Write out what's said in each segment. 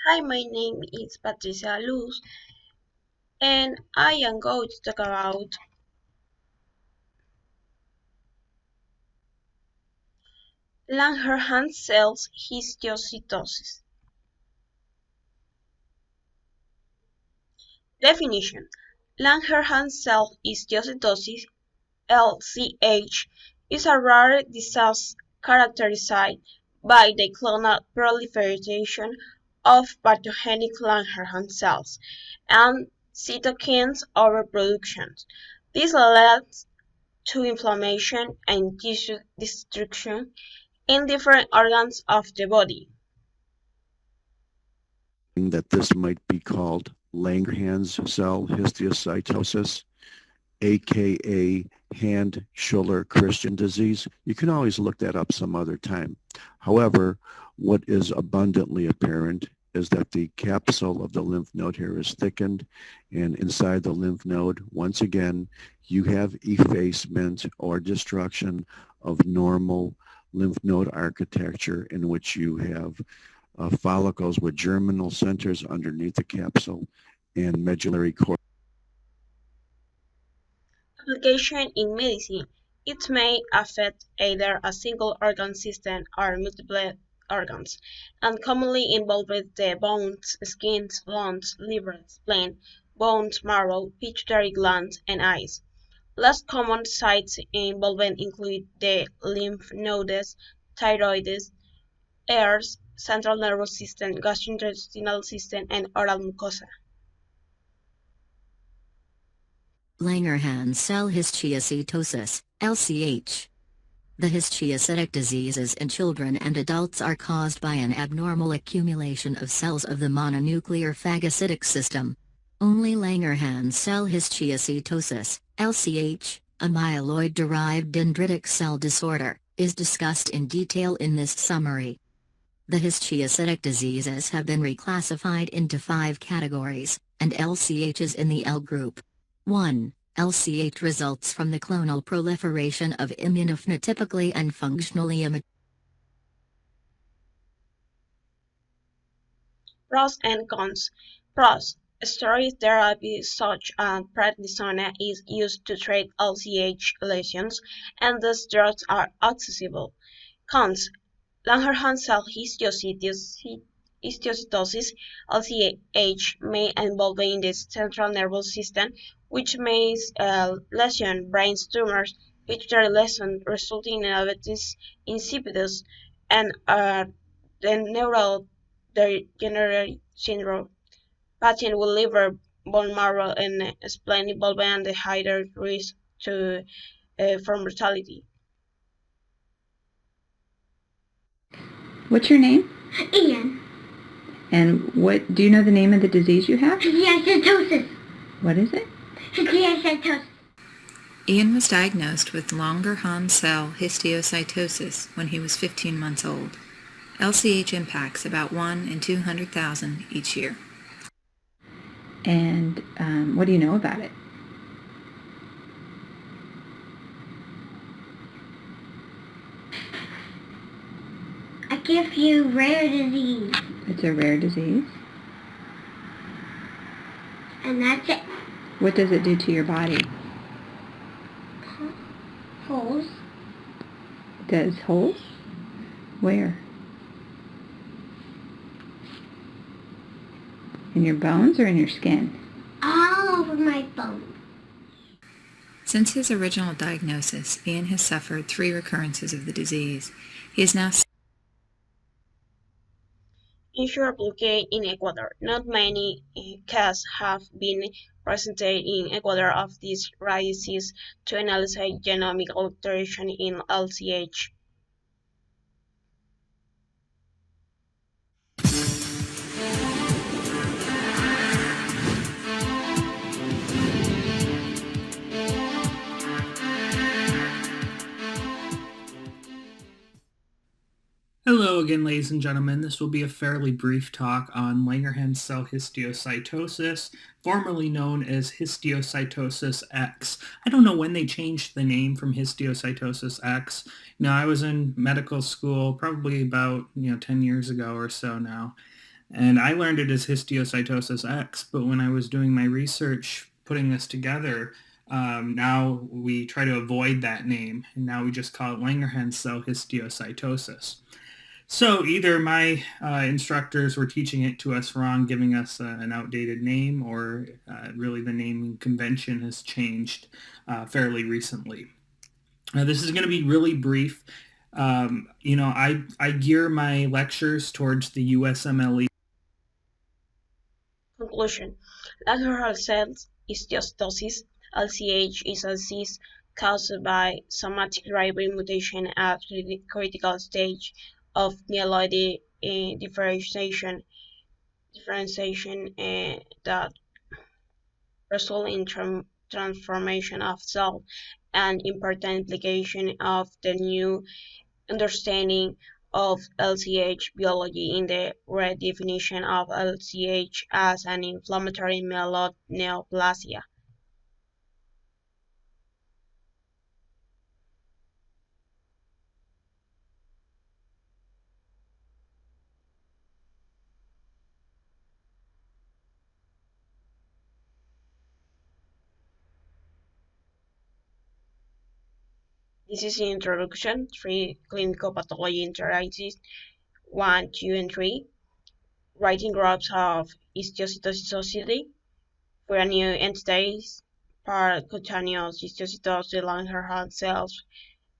Hi, my name is Patricia Luz, and I am going to talk about Langerhans cells histiocytosis. Definition: Langerhans cell histiocytosis (LCH) is a rare disease characterized by the clonal proliferation of pathogenic Langerhans cells and cytokines overproduction. This leads to inflammation and tissue destruction in different organs of the body. That this might be called Langerhans cell histiocytosis, aka Hand-Schüller-Christian disease. You can always look that up some other time. However, what is abundantly apparent is that the capsule of the lymph node here is thickened, and inside the lymph node, once again, you have effacement or destruction of normal lymph node architecture in which you have follicles with germinal centers underneath the capsule and medullary cord. Application in medicine. It may affect either a single organ system or multiple organs, and commonly involves the bones, skin, lungs, liver, spleen, bones, marrow, pituitary glands, and eyes. Less common sites involvement include the lymph nodes, thyroids, ears, central nervous system, gastrointestinal system, and oral mucosa. Langerhans cell histiocytosis, LCH. The histiocytic diseases in children and adults are caused by an abnormal accumulation of cells of the mononuclear phagocytic system. Only Langerhans cell histiocytosis, LCH, a myeloid-derived dendritic cell disorder, is discussed in detail in this summary. The histiocytic diseases have been reclassified into 5 categories, and LCH is in the L group. 1. LCH results from the clonal proliferation of immunophenotypically and functionally Pros and cons. Pros. Steroid therapy such as prednisone is used to treat LCH lesions, and these drugs are accessible. Cons. Langerhans cell histiocytosis (LCH) may involve in the central nervous system, which may lesion brain tumors, pituitary lesions resulting in diabetes insipidus, and the neurodegenerative syndrome. Patients with liver, bone marrow, and spleen involvement and the higher risk for mortality. What's your name? Ian. And what do you know the name of the disease you have? Histiocytosis. What is it? Histiocytosis. Ian was diagnosed with Langerhans cell histiocytosis when he was 15 months old. LCH impacts about 1 in 200,000 each year. And what do you know about it? I give you rare disease. It's a rare disease. And that's it. What does it do to your body? Holes. It does holes? Where? In your bones or in your skin? All over my bones. Since his original diagnosis, Ian has suffered 3 recurrences of the disease. He is now Insurance application in Ecuador. Not many cases have been presented in Ecuador of this rare disease to analyze genomic alteration in LCH. Hello again, ladies and gentlemen. This will be a fairly brief talk on Langerhans cell histiocytosis, formerly known as histiocytosis X. I don't know when they changed the name from histiocytosis X. I was in medical school probably about 10 years ago or so now. And I learned it as histiocytosis X, but when I was doing my research, putting this together, now we try to avoid that name, and now we just call it Langerhans cell histiocytosis. So either my instructors were teaching it to us wrong, giving us an outdated name, or really the naming convention has changed fairly recently. This is going to be really brief. I gear my lectures towards the USMLE. Conclusion. Langerhans cell histiocytosis, LCH, is a disease caused by somatic driver mutation at critical stage of myeloid differentiation that result in transformation of cell, and important implication of the new understanding of LCH biology in the redefinition of LCH as an inflammatory myeloid neoplasia. This is the introduction, 3 clinical pathology interactions, 1, 2, and 3. Writing groups of histiocytosis society, for new entities, percutaneous histiocytosis, Langerhans cells,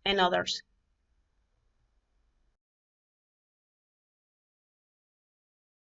and others.